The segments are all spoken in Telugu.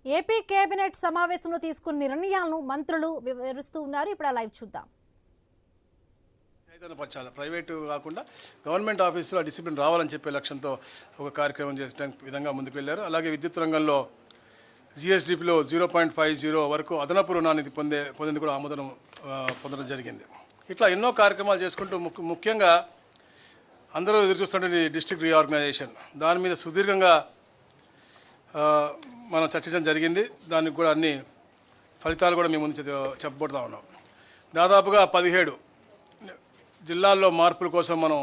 ఏపీ కేబినెట్ సమావేశంలో తీసుకున్న నిర్ణయాలను మంత్రులు వివరిస్తూ ఉన్నారు. ఇప్పుడు ఆ లైవ్ చూద్దాం. చైతన్యపరచాలి, ప్రైవేటు కాకుండా గవర్నమెంట్ ఆఫీసులో డిసిప్లిన్ రావాలని చెప్పే లక్ష్యంతో ఒక కార్యక్రమం చేసడానికి విధంగా ముందుకు వెళ్ళారు. అలాగే విద్యుత్ రంగంలో జిఎస్డిపిలో 0.50 వరకు అదనపు రుణాన్ని పొందేందుకు కూడా ఆమోదం పొందడం జరిగింది. ఇట్లా ఎన్నో కార్యక్రమాలు చేసుకుంటూ ముఖ్యంగా అందరూ ఎదురు చూస్తుంటే డిస్ట్రిక్ట్ రీఆర్గనైజేషన్ దాని మీద సుదీర్ఘంగా మనం చర్చించడం జరిగింది. దానికి కూడా అన్ని ఫలితాలు కూడా మేము ముందు చెప్పబోతా ఉన్నాం. దాదాపుగా 17 జిల్లాల్లో మార్పుల కోసం మనం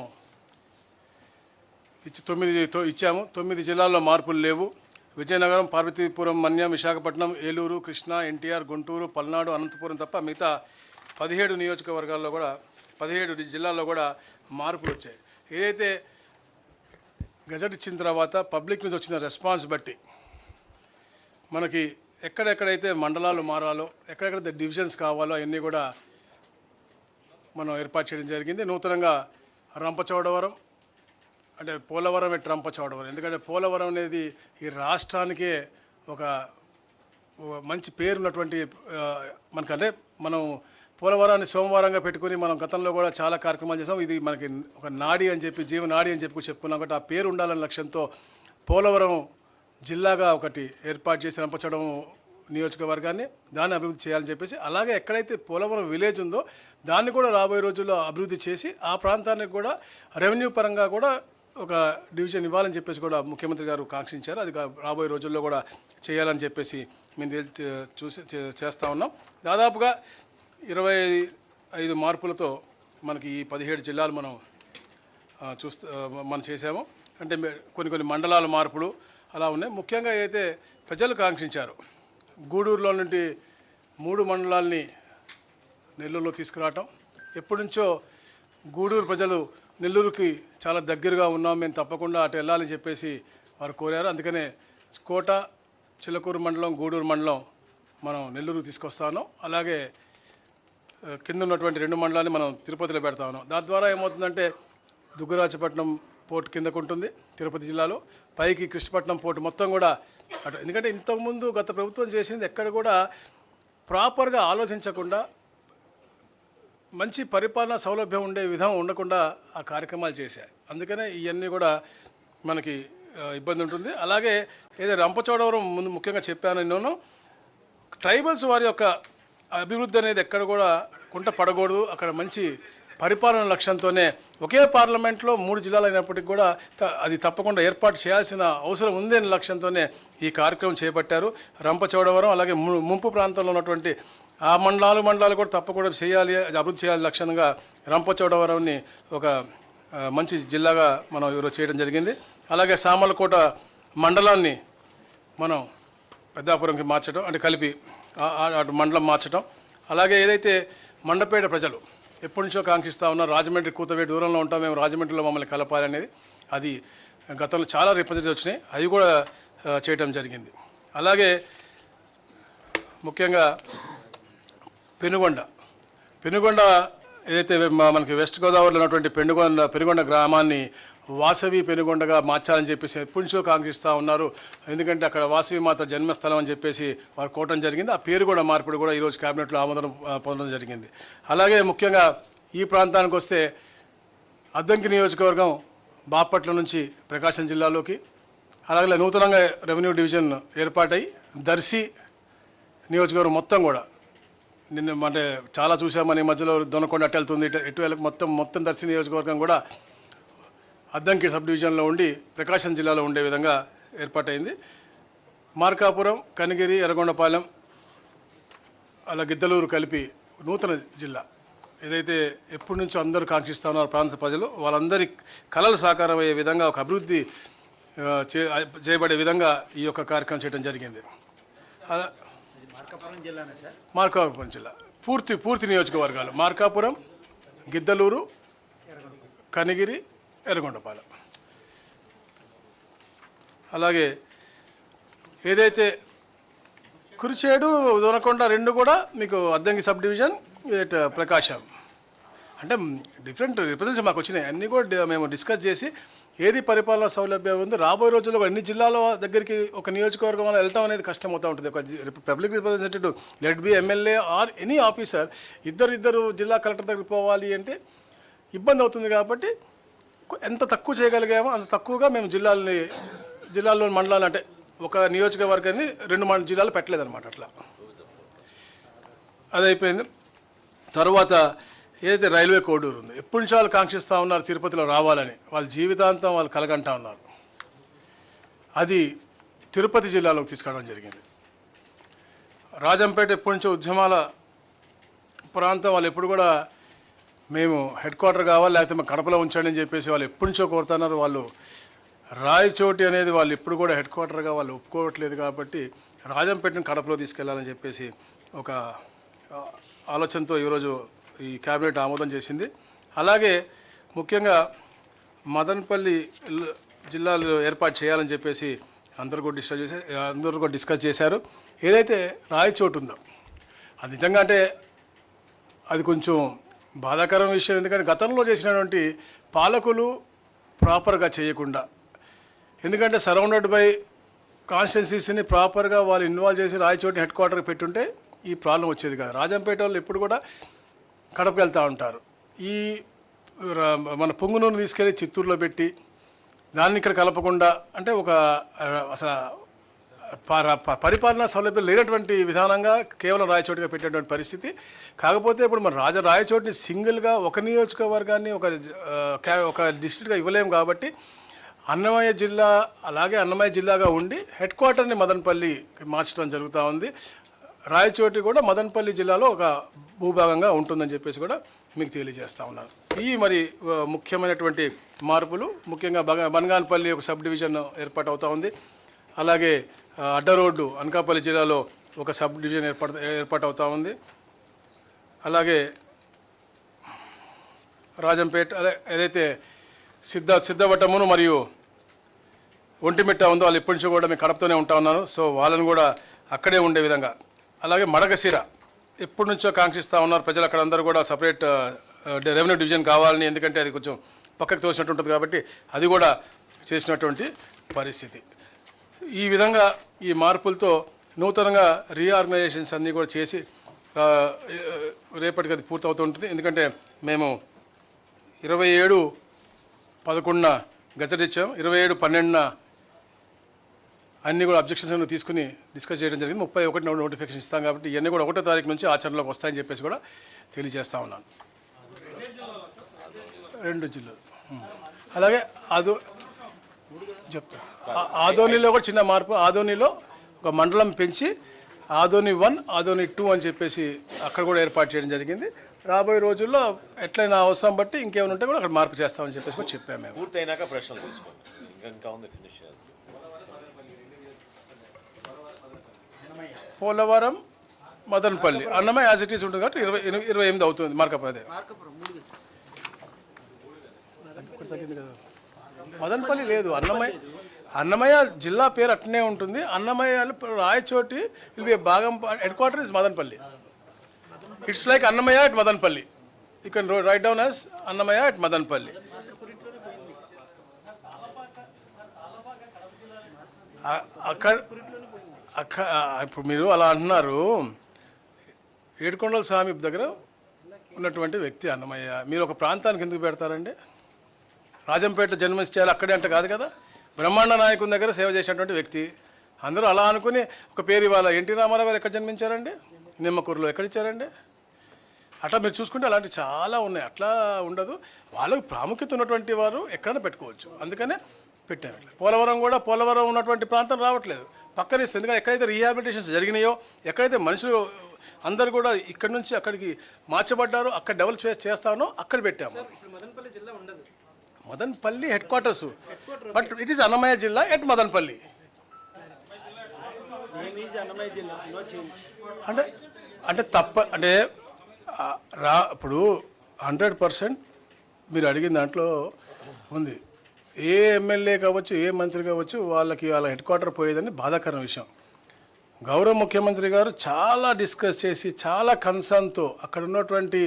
9 ఇచ్చాము. 9 జిల్లాల్లో మార్పులు లేవు. విజయనగరం, పార్వతీపురం, మన్యం, విశాఖపట్నం, ఏలూరు, కృష్ణా, ఎన్టీఆర్, గుంటూరు, పల్నాడు, అనంతపురం తప్ప మిగతా 17 నియోజకవర్గాల్లో కూడా 17 జిల్లాల్లో కూడా మార్పులు వచ్చాయి. ఏదైతే గజెట్ ఇచ్చిన తర్వాత పబ్లిక్ నుంచి వచ్చిన రెస్పాన్స్ బట్టి మనకి ఎక్కడెక్కడైతే మండలాలు మారాలో, ఎక్కడెక్కడైతే డివిజన్స్ కావాలో అవన్నీ కూడా మనం ఏర్పాటు చేయడం జరిగింది. నూతనంగా రంపచోడవరం అంటే పోలవరం రంపచోడవరం, ఎందుకంటే పోలవరం అనేది ఈ రాష్ట్రానికే ఒక మంచి పేరున్నటువంటి మనకంటే మనం పోలవరాన్ని సోమవారంగా పెట్టుకుని మనం గతంలో కూడా చాలా కార్యక్రమాలు చేసాం. ఇది మనకి ఒక నాడి అని చెప్పి, జీవనాడి అని చెప్పి చెప్పుకున్నాం. కాబట్టి ఆ పేరు ఉండాలనే లక్ష్యంతో పోలవరం జిల్లాగా ఒకటి ఏర్పాటు చేసి రంపచోడవరం నియోజకవర్గాన్ని దాన్ని అభివృద్ధి చేయాలని చెప్పేసి, అలాగే ఎక్కడైతే పోలవరం విలేజ్ ఉందో దాన్ని కూడా రాబోయే రోజుల్లో అభివృద్ధి చేసి ఆ ప్రాంతానికి కూడా రెవెన్యూ పరంగా కూడా ఒక డివిజన్ ఇవ్వాలని చెప్పేసి కూడా ముఖ్యమంత్రి గారు కాంక్షించారు. అది రాబోయే రోజుల్లో కూడా చేయాలని చెప్పేసి మేము చేస్తూ ఉన్నాం. దాదాపుగా 25 మార్పులతో మనకి ఈ 17 జిల్లాలు మనం చేసాము. అంటే కొన్ని మండలాల మార్పులు అలా ఉన్నాయి. ముఖ్యంగా అయితే ప్రజలు కాంక్షించారు, గూడూరులో నుండి 3 మండలాల్ని నెల్లూరులో తీసుకురావటం. ఎప్పటి నుంచో గూడూరు ప్రజలు నెల్లూరుకి చాలా దగ్గరగా ఉన్నాం, మేము తప్పకుండా అటు వెళ్ళాలని చెప్పేసి వారు కోరారు. అందుకనే కోట, చిలకూరు మండలం, గూడూరు మండలం మనం నెల్లూరుకు తీసుకొస్తాను. అలాగే కింద ఉన్నటువంటి 2 మండలాన్ని మనం తిరుపతిలో పెడతా ఉన్నాం. దాని ద్వారా ఏమవుతుందంటే దుగ్గరాజపట్నం పోర్టు కిందకు ఉంటుంది తిరుపతి జిల్లాలో, పైకి కృష్ణపట్నం పోర్టు మొత్తం కూడా అటు. ఎందుకంటే ఇంతకుముందు గత ప్రభుత్వం చేసింది ఎక్కడ కూడా ప్రాపర్గా ఆలోచించకుండా, మంచి పరిపాలనా సౌలభ్యం ఉండే విధం ఉండకుండా ఆ కార్యక్రమాలు చేశాయి. అందుకనే ఇవన్నీ కూడా మనకి ఇబ్బంది ఉంటుంది. అలాగే ఏదో రంపచోడవరం ముందు ముఖ్యంగా చెప్పాను నేను, ట్రైబల్స్ వారి యొక్క అభివృద్ధి అనేది ఎక్కడ కూడా కుంట పడకూడదు. అక్కడ మంచి పరిపాలన లక్ష్యంతోనే ఒకే పార్లమెంట్లో 3 జిల్లాలు అయినప్పటికీ కూడా అది తప్పకుండా ఏర్పాటు చేయాల్సిన అవసరం ఉంది అనే లక్ష్యంతోనే ఈ కార్యక్రమం చేపట్టారు. రంపచోడవరం అలాగే ముంపు ప్రాంతంలో ఉన్నటువంటి ఆ మండలాలు కూడా తప్పకుండా చేయాలి, అది అభివృద్ధి చేయాలి లక్ష్యంగా రంపచోడవరంని ఒక మంచి జిల్లాగా మనం ఈరోజు చేయడం జరిగింది. అలాగే సామర్లకోట మండలాన్ని మనం పెద్దాపురంకి మార్చడం, అంటే కలిపి అటు మండలం మార్చడం. అలాగే ఏదైతే మండపేట ప్రజలు ఎప్పటి నుంచో కాంక్షిస్తూ ఉన్నారు, రాజమండ్రి కూతవేటి దూరంలో ఉంటాం మేము, రాజమండ్రిలో మమ్మల్ని కలపాలి అనేది, అది గతంలో చాలా రిప్రజెంటేటివ్ వచ్చినాయి, అవి కూడా చేయటం జరిగింది. అలాగే ముఖ్యంగా పెనుగొండ ఏదైతే మనకి వెస్ట్ గోదావరిలో ఉన్నటువంటి పెనుగొండ గ్రామాన్ని వాసవి పెనుగొండగా మార్చాలని చెప్పేసి ఎప్పటి నుంచో కాంక్షిస్తూ ఉన్నారు. ఎందుకంటే అక్కడ వాసవి మాత జన్మస్థలం అని చెప్పేసి వారు కోవటం జరిగింది. ఆ పేరు కూడా మార్పుడు కూడా ఈరోజు క్యాబినెట్లో ఆమోదం పొందడం జరిగింది. అలాగే ముఖ్యంగా ఈ ప్రాంతానికి వస్తే అద్దంకి నియోజకవర్గం బాపట్ల నుంచి ప్రకాశం జిల్లాలోకి, అలాగే నూతనంగా రెవెన్యూ డివిజన్ ఏర్పాటై దర్శి నియోజకవర్గం మొత్తం కూడా అంటే చాలా చూసామని మధ్యలో దొనకొండ అటు వెళ్తుంది, ఎటు వెళ్ళక మొత్తం దర్శి నియోజకవర్గం కూడా అద్దంకి సబ్ డివిజన్లో ఉండి ప్రకాశం జిల్లాలో ఉండే విధంగా ఏర్పాటైంది. మార్కాపురం, కనిగిరి, ఎర్రగొండపాలెం, అలా గిద్దలూరు కలిపి నూతన జిల్లా ఏదైతే ఎప్పటి నుంచో అందరూ కాంక్షిస్తూ ఉన్నారు ప్రాంత ప్రజలు, వాళ్ళందరి కళలు సాకారం అయ్యే విధంగా ఒక అభివృద్ధి చేయబడే విధంగా ఈ యొక్క కార్యక్రమం చేయడం జరిగింది. మార్కాపురం జిల్లా పూర్తి నియోజకవర్గాలు మార్కాపురం, గిద్దలూరు, కనిగిరి, ఎర్రగొండపాలెం. అలాగే ఏదైతే కురిచేడు, దొనకొండ 2 కూడా మీకు అద్దంకి సబ్ డివిజన్, ప్రకాశం, అంటే డిఫరెంట్ రిప్రజెంటేషన్ మాకు వచ్చినాయి. అన్నీ కూడా మేము డిస్కస్ చేసి ఏది పరిపాలన సౌలభ్యం ఉంది. రాబోయే రోజుల్లో అన్ని జిల్లాల దగ్గరికి ఒక నియోజకవర్గం వల్ల వెళ్ళటం అనేది కష్టం అవుతూ ఉంటుంది. ఒక public representative let be MLA or any officer ఇద్దరు జిల్లా కలెక్టర్ దగ్గరికి పోవాలి అంటే ఇబ్బంది అవుతుంది. కాబట్టి ఎంత తక్కువ చేయగలిగామో అంత తక్కువగా మేము జిల్లాల్లోని మండలాలు అంటే ఒక నియోజకవర్గాన్ని 2 జిల్లాలు పెట్టలేదన్నమాట. అట్లా అది అయిపోయింది. తర్వాత ఏదైతే రైల్వే కోడూరు ఉందో ఎప్పటి నుంచి వాళ్ళు కాంక్షిస్తూ ఉన్నారు తిరుపతిలో రావాలని, వాళ్ళ జీవితాంతం వాళ్ళు కలగంటా ఉన్నారు. అది తిరుపతి జిల్లాలోకి తీసుకురావడం జరిగింది. రాజంపేట ఎప్పటి నుంచో ఉద్యమాల ప్రాంతం, వాళ్ళు ఎప్పుడు కూడా మేము హెడ్ క్వార్టర్ కావాలి లేకపోతే మేము కడపలో ఉంచండి అని చెప్పేసి వాళ్ళు ఎప్పటి నుంచో కోరుతున్నారు. వాళ్ళు రాయచోటి అనేది వాళ్ళు ఎప్పుడు కూడా హెడ్ క్వార్టర్గా వాళ్ళు ఒప్పుకోవట్లేదు. కాబట్టి రాజంపేటను కడపలో తీసుకెళ్లాలని చెప్పేసి ఒక ఆలోచనతో ఈరోజు ఈ క్యాబినెట్ ఆమోదం చేసింది. అలాగే ముఖ్యంగా మదనపల్లి జిల్లాలో ఏర్పాటు చేయాలని చెప్పేసి అందరూ కూడా డిస్కస్ చేశారు. ఏదైతే రాయచోటు ఉందో అది నిజంగా అంటే అది కొంచెం బాధాకరం విషయం. ఎందుకంటే గతంలో చేసినటువంటి పాలకులు ప్రాపర్గా చేయకుండా, ఎందుకంటే సరౌండెడ్ బై కాన్స్టిట్యున్సీస్ని ప్రాపర్గా వాళ్ళు ఇన్వాల్వ్ చేసి రాయచోటిని హెడ్ క్వార్టర్కి పెట్టుంటే ఈ ప్రాబ్లం వచ్చేది కాదు. రాజంపేట వాళ్ళు ఎప్పుడు కూడా కడపకి వెళ్తూ ఉంటారు. ఈ మన పొంగునూరుని తీసుకెళ్ళి చిత్తూరులో పెట్టి దాన్ని ఇక్కడ కలపకుండా అంటే ఒక అసలు పరిపాలనా సౌలభ్యం లేనటువంటి విధానంగా కేవలం రాయచోటిగా పెట్టేటువంటి పరిస్థితి. కాకపోతే ఇప్పుడు మన రాయచోటిని సింగిల్గా ఒక నియోజకవర్గాన్ని ఒక డిస్ట్రిక్ట్గా ఇవ్వలేము. కాబట్టి అన్నమయ్య జిల్లా అలాగే అన్నమయ్య జిల్లాగా ఉండి హెడ్ క్వార్టర్ని మదనపల్లి మార్చడం జరుగుతూ ఉంది. రాయచోటి కూడా మదనపల్లి జిల్లాలో ఒక భూభాగంగా ఉంటుందని చెప్పేసి కూడా మీకు తెలియజేస్తూ ఉన్నాను. ఈ మరి ముఖ్యమైనటువంటి మార్పులు ముఖ్యంగా బనగానపల్లి ఒక సబ్ డివిజన్ ఏర్పాటు అవుతూ ఉంది. అలాగే అడ్డ రోడ్డు అనకాపల్లి జిల్లాలో ఒక సబ్ డివిజన్ ఏర్పాటు అవుతూ ఉంది. అలాగే రాజంపేట ఏదైతే సిద్ధవటమును మరియు ఒంటిమిట్ట ఉందో వాళ్ళు ఎప్పటి నుంచో కూడా మేము కడపతోనే ఉంటా ఉన్నారు. సో వాళ్ళని కూడా అక్కడే ఉండే విధంగా, అలాగే మడకశిర ఎప్పటి నుంచో కాంక్షిస్తూ ఉన్నారు ప్రజలు. అక్కడ అందరూ కూడా సపరేట్ రెవెన్యూ డివిజన్ కావాలని, ఎందుకంటే అది కొంచెం పక్కకు తోసినట్టు ఉంటుంది కాబట్టి అది కూడా చేసినటువంటి పరిస్థితి. ఈ విధంగా ఈ మార్పులతో నూతనంగా రీఆర్గనైజేషన్స్ అన్నీ కూడా చేసి రేపటికి అది పూర్తవుతుంటుంది. ఎందుకంటే మేము 27/11 గజెట్ ఇచ్చాం, 27/12 అన్నీ కూడా అబ్జెక్షన్స్ తీసుకుని డిస్కస్ చేయడం జరిగింది. 31 నోటిఫికేషన్ ఇస్తాం కాబట్టి ఇవన్నీ కూడా 1వ తారీఖు నుంచి ఆచరణలోకి వస్తాయని చెప్పేసి కూడా తెలియజేస్తూ ఉన్నాను. 2 జిల్లాలు. అలాగే ఆదోనిలో కూడా చిన్న మార్పు. ఆదోనిలో ఒక మండలం పెంచి ఆదోని 1, ఆదోని 2 అని చెప్పేసి అక్కడ కూడా ఏర్పాటు చేయడం జరిగింది. రాబోయే రోజుల్లో ఎట్లయినా అవసరం బట్టి ఇంకేమైనా ఉంటే కూడా అక్కడ మార్పు చేస్తామని చెప్పేసి కూడా చెప్పాము. మేము పూర్తయినాక ప్రశ్నలు తీసుకోండి. ఇంకా ఉంది finish. Polavaram, Madanapalle, Annamayya as it is ఉంటుంది కాబట్టి 28 అవుతుంది. మార్కప్ అదే తగ్గింది కదా. మదనపల్లి లేదు, అన్నమయ్య జిల్లా పేరు అట్నే ఉంటుంది. అన్నమయ్య రాయచోటి భాగం head quarter is Madanapalle. It's like Annamayya at Madanapalle. You can write down as Annamayya at Madanapalle. ఇప్పుడు మీరు అలా అంటున్నారు. ఏడుకొండల స్వామి దగ్గర ఉన్నటువంటి వ్యక్తి అన్నమయ్య. మీరు ఒక ప్రాంతానికి ఎందుకు పెడతారండి? రాజంపేట జన్మించాలి అక్కడే అంటే కాదు కదా. బ్రహ్మాండ నాయకుని దగ్గర సేవ చేసినటువంటి వ్యక్తి. అందరూ అలా అనుకుని ఒక పేరు ఇవాళ ఎన్టీ రామారావు గారు ఎక్కడ జన్మించారండి? నిమ్మకూరులో. ఎక్కడిచ్చారండి? అట్లా మీరు చూసుకుంటే అలాంటివి చాలా ఉన్నాయి. అట్లా ఉండదు. వాళ్ళకు ప్రాముఖ్యత ఉన్నటువంటి వారు ఎక్కడైనా పెట్టుకోవచ్చు. అందుకనే పెట్టాను. పోలవరం కూడా పోలవరం ఉన్నటువంటి ప్రాంతం రావట్లేదు, పక్కనిస్తుంది. ఎందుకంటే ఎక్కడైతే రీహాబిలిటేషన్స్ జరిగినాయో, ఎక్కడైతే మనుషులు అందరు కూడా ఇక్కడ నుంచి అక్కడికి మార్చబడ్డారో, అక్కడ డెవలప్ చేస్తానో అక్కడ పెట్టాము. Madanapalle head quarters, but it is Annamayya జిల్లా ఎట్ మదనపల్లి. అంటే అంటే ఇప్పుడు 100% మీరు అడిగిన దాంట్లో ఉంది. ఏ ఎమ్మెల్యే కావచ్చు, ఏ మంత్రి కావచ్చు, వాళ్ళ హెడ్ క్వార్టర్ పోయేదని బాధాకరమైన విషయం. గౌరవ ముఖ్యమంత్రి గారు చాలా డిస్కస్ చేసి చాలా కన్సర్న్తో అక్కడ ఉన్నటువంటి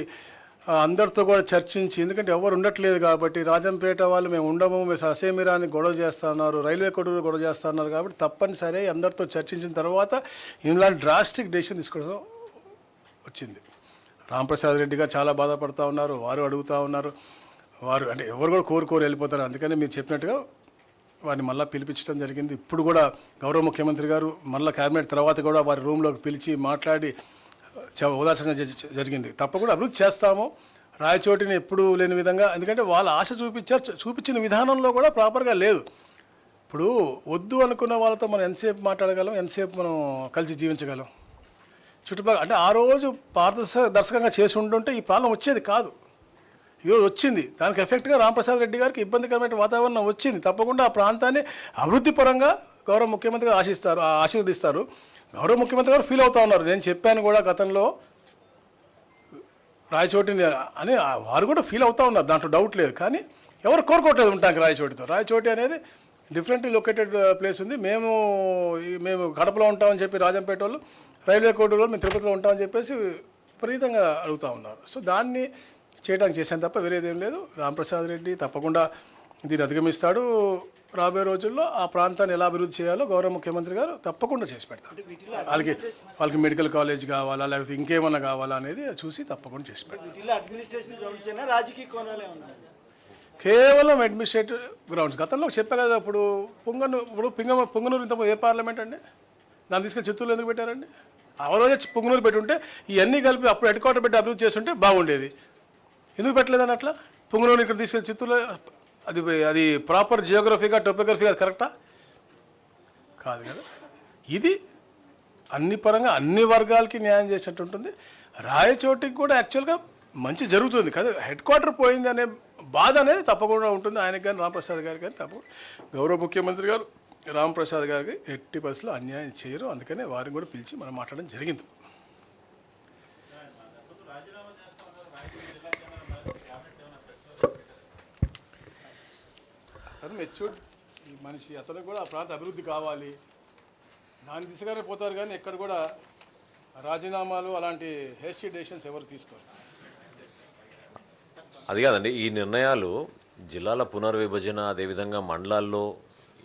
అందరితో కూడా చర్చించి, ఎందుకంటే ఎవరు ఉండట్లేదు కాబట్టి రాజంపేట వాళ్ళు మేము ఉండము, మేము అసేమిరాని గొడవ చేస్తున్నారు, రైల్వే కొడుకు గొడవ చేస్తున్నారు కాబట్టి తప్పనిసరి అందరితో చర్చించిన తర్వాత ఇలాంటి డ్రాస్టిక్ డెసిషన్ తీసుకోవడం వచ్చింది. రాంప్రసాద్ రెడ్డి గారు చాలా బాధపడుతూ ఉన్నారు, వారు అడుగుతూ ఉన్నారు, వారు అంటే ఎవరు కూడా కోరు వెళ్ళిపోతారు. అందుకని మీరు చెప్పినట్టుగా వారిని మళ్ళీ పిలిపించడం జరిగింది. ఇప్పుడు కూడా గౌరవ ముఖ్యమంత్రి గారు మళ్ళీ క్యాబినెట్ తర్వాత కూడా వారి రూమ్లోకి పిలిచి మాట్లాడి ఓదార్చడం జరిగింది. తప్పకుండా అభివృద్ధి చేస్తాము, రాయచోటిని ఎప్పుడూ లేని విధంగా. ఎందుకంటే వాళ్ళ ఆశ చూపించిన విధానంలో కూడా ప్రాపర్గా లేదు. ఇప్పుడు వద్దు అనుకున్న వాళ్ళతో మనం ఎంతసేపు మాట్లాడగలం, ఎంతసేపు మనం కలిసి జీవించగలం? చుట్టుపక్కల అంటే ఆ రోజు పారదర్శకంగా చేసి ఉంటుంటే ఈ ప్రాబ్లం వచ్చేది కాదు. ఈరోజు వచ్చింది, దానికి ఎఫెక్ట్గా రాంప్రసాద్ రెడ్డి గారికి ఇబ్బందికరమైన వాతావరణం వచ్చింది. తప్పకుండా ఆ ప్రాంతాన్ని అభివృద్ధి పరంగా గౌరవ ముఖ్యమంత్రి గారు ఆశీర్వదిస్తారు. గౌరవ ముఖ్యమంత్రి గారు ఫీల్ అవుతూ ఉన్నారు. నేను చెప్పాను కూడా గతంలో రాయచోటిని అని, వారు కూడా ఫీల్ అవుతూ ఉన్నారు, దాంట్లో డౌట్ లేదు. కానీ ఎవరు కోరుకోవట్లేదు ఉంటానికి రాయచోటితో. రాయచోటి అనేది డిఫరెంట్లీ లొకేటెడ్ ప్లేస్ ఉంది. మేము కడపలో ఉంటామని చెప్పి రాజంపేట వాళ్ళు, రైల్వే కోర్టులో మేము తిరుపతిలో ఉంటామని చెప్పేసి విపరీతంగా అడుగుతూ ఉన్నారు. సో దాన్ని చేయడానికి చేశాను తప్ప వేరేదేం లేదు. రాంప్రసాద్ రెడ్డి తప్పకుండా దీన్ని అధిగమిస్తాడు. రాబోయే రోజుల్లో ఆ ప్రాంతాన్ని ఎలా అభివృద్ధి చేయాలో గౌరవ ముఖ్యమంత్రి గారు తప్పకుండా చేసి పెడతారు. వాళ్ళకి మెడికల్ కాలేజ్ కావాలా, లేకపోతే ఇంకేమన్నా కావాలా అనేది చూసి తప్పకుండా చేసి పెడతారు. కేవలం అడ్మినిస్ట్రేటివ్ గ్రౌండ్స్. గతంలో చెప్పా కదా, ఇప్పుడు పొంగనూరు ఇంత ఏ పార్లమెంట్ అండి, దాన్ని తీసుకెళ్ళి చిత్తూరులో ఎందుకు పెట్టారండి? ఆ రోజే పొంగనూరు పెట్టుంటే ఇవన్నీ కలిపి అప్పుడు హెడ్ క్వార్టర్ పెట్టి అభివృద్ధి చేస్తుంటే బాగుండేది. ఎందుకు పెట్టలేదని అట్లా? పొంగనూరు ఇక్కడ తీసుకెళ్ళి చిత్తూరులో అది ప్రాపర్ జియోగ్రఫీగా టోపోగ్రఫీగా కరెక్టా? కాదు కదా. ఇది అన్ని పరంగా అన్ని వర్గాలకి న్యాయం చేసినట్టు ఉంటుంది. రాయచోటికి కూడా యాక్చువల్గా మంచి జరుగుతుంది కదా. హెడ్ క్వార్టర్ పోయింది అనే బాధ అనేది తప్పకుండా ఉంటుంది ఆయనకి కానీ రాంప్రసాద్ గారికి కానీ. తప్పకుండా గౌరవ ముఖ్యమంత్రి గారు రాంప్రసాద్ గారికి ఎట్టి పరిస్థితుల్లో అన్యాయం చేయరు. అందుకనే వారిని కూడా పిలిచి మనం మాట్లాడడం జరిగింది. అతను మెచ్యూర్డ్ ఈ మనిషి, అతను కూడా ఆ ప్రాంత అభివృద్ధి కావాలి, దాని దిశగానే పోతారు. కానీ ఎక్కడ కూడా రాజీనామాలు అలాంటి హేస్టీ డెసిషన్స్ ఎవరు తీసుకోరు. అది కాదండి, ఈ నిర్ణయాలు జిల్లాల పునర్విభజన, అదేవిధంగా మండలాల్లో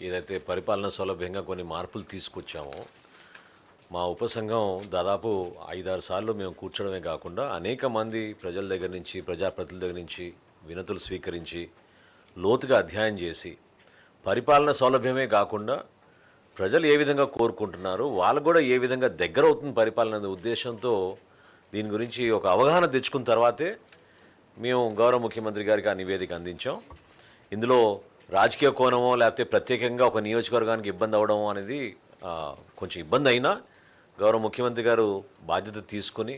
ఏదైతే పరిపాలన సౌలభ్యంగా కొన్ని మార్పులు తీసుకొచ్చామో, మా ఉపసంఘం దాదాపు 5-6 సార్లు మేము కూర్చోడమే కాకుండా అనేక మంది ప్రజల దగ్గర నుంచి, ప్రజాప్రతినిధుల దగ్గర నుంచి వినతులు స్వీకరించి లోతుగా అధ్యయనం చేసి, పరిపాలన సౌలభ్యమే కాకుండా ప్రజలు ఏ విధంగా కోరుకుంటున్నారు, వాళ్ళకు కూడా ఏ విధంగా దగ్గర అవుతుంది పరిపాలన అనే ఉద్దేశంతో దీని గురించి ఒక అవగాహన తెచ్చుకున్న తర్వాతే మేము గౌరవ ముఖ్యమంత్రి గారికి ఆ నివేదిక అందించాం. ఇందులో రాజకీయ కోణమో లేకపోతే ప్రత్యేకంగా ఒక నియోజకవర్గానికి ఇబ్బంది అవడం అనేది కొంచెం ఇబ్బంది అయినా గౌరవ ముఖ్యమంత్రి గారు బాధ్యత తీసుకుని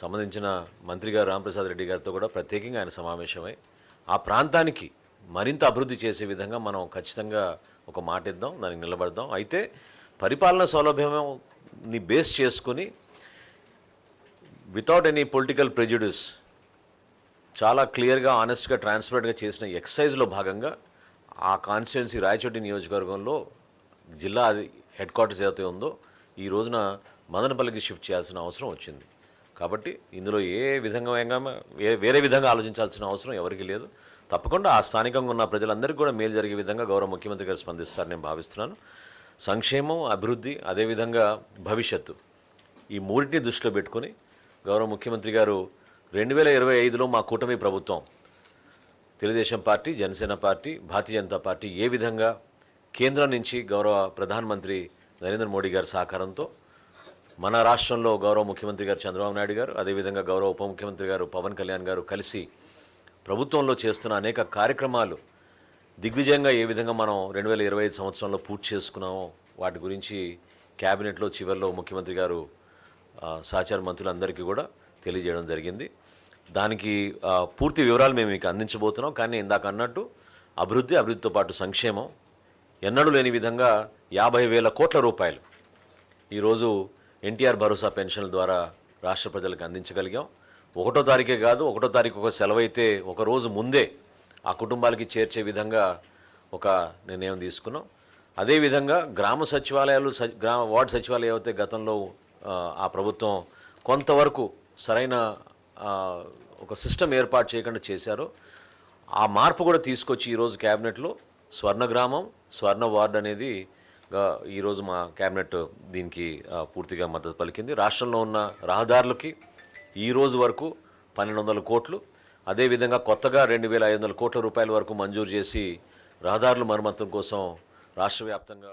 సంబంధించిన మంత్రి గారు రాంప్రసాద్ రెడ్డి గారితో కూడా ప్రత్యేకంగా ఆయన సమావేశమై ఆ ప్రాంతానికి మరింత అభివృద్ధి చేసే విధంగా మనం ఖచ్చితంగా ఒక మాట ఇద్దాం, దానికి నిలబడదాం. అయితే పరిపాలన సౌలభ్యంని బేస్ చేసుకుని వితౌట్ ఎనీ పొలిటికల్ ప్రెజుడిస్ చాలా క్లియర్గా, ఆనెస్ట్గా, ట్రాన్స్పరెంట్గా చేసిన ఎక్సర్సైజ్లో భాగంగా ఆ కాన్స్టిట్యున్సీ రాయచోటి నియోజకవర్గంలో జిల్లా హెడ్ క్వార్టర్స్ ఏదైతే ఉందో ఈ రోజున మదనపల్లికి షిఫ్ట్ చేయాల్సిన అవసరం వచ్చింది. కాబట్టి ఇందులో వేరే విధంగా ఆలోచించాల్సిన అవసరం ఎవరికి లేదు. తప్పకుండా ఆ స్థానికంగా ఉన్న ప్రజలందరికీ కూడా మేలు జరిగే విధంగా గౌరవ ముఖ్యమంత్రి గారు స్పందిస్తారని నేను భావిస్తున్నాను. సంక్షేమం, అభివృద్ధి, అదేవిధంగా భవిష్యత్తు, ఈ మూడింటిని దృష్టిలో పెట్టుకుని గౌరవ ముఖ్యమంత్రి గారు 2025లో మా కూటమి ప్రభుత్వం Telugu Desam party, Janasena party, Bharatiya Janata party ఏ విధంగా కేంద్రం నుంచి గౌరవ ప్రధానమంత్రి నరేంద్ర మోడీ గారి సహకారంతో మన రాష్ట్రంలో గౌరవ ముఖ్యమంత్రి గారు చంద్రబాబు నాయుడు గారు, అదేవిధంగా గౌరవ ఉప ముఖ్యమంత్రి గారు పవన్ కళ్యాణ్ గారు కలిసి ప్రభుత్వంలో చేస్తున్న అనేక కార్యక్రమాలు దిగ్విజయంగా ఏ విధంగా మనం 2025 సంవత్సరంలో పూర్తి చేసుకున్నామో వాటి గురించి క్యాబినెట్లో చివరిలో ముఖ్యమంత్రి గారు సహచార మంత్రులందరికీ కూడా తెలియజేయడం జరిగింది. దానికి పూర్తి వివరాలు మేము మీకు అందించబోతున్నాం. కానీ ఇందాక అన్నట్టు అభివృద్ధితో పాటు సంక్షేమం ఎన్నడూ లేని విధంగా 50,000 కోట్ల రూపాయలు ఈరోజు ఎన్టీఆర్ భరోసా పెన్షన్ల ద్వారా రాష్ట్ర ప్రజలకు అందించగలిగాం. 1వ తారీఖే కాదు, 1వ తారీఖు ఒక సెలవు అయితే ఒక రోజు ముందే ఆ కుటుంబాలకి చేర్చే విధంగా ఒక నిర్ణయం తీసుకున్నాం. అదేవిధంగా గ్రామ సచివాలయాలు, వార్డు సచివాలయాలు అయితే గతంలో ఆ ప్రభుత్వం కొంతవరకు సరైన ఒక సిస్టమ్ ఏర్పాటు చేయకుండా చేశారో ఆ మార్పు కూడా తీసుకొచ్చి ఈరోజు క్యాబినెట్లో స్వర్ణ గ్రామం స్వర్ణ వార్డ్ అనేది ఈరోజు మా క్యాబినెట్ దీనికి పూర్తిగా మద్దతు పలికింది. రాష్ట్రంలో ఉన్న రహదారులకి ఈ రోజు వరకు 1200 కోట్లు, అదేవిధంగా కొత్తగా 2500 కోట్ల రూపాయల వరకు మంజూరు చేసి రహదారుల మరమ్మతుల కోసం రాష్ట్ర వ్యాప్తంగా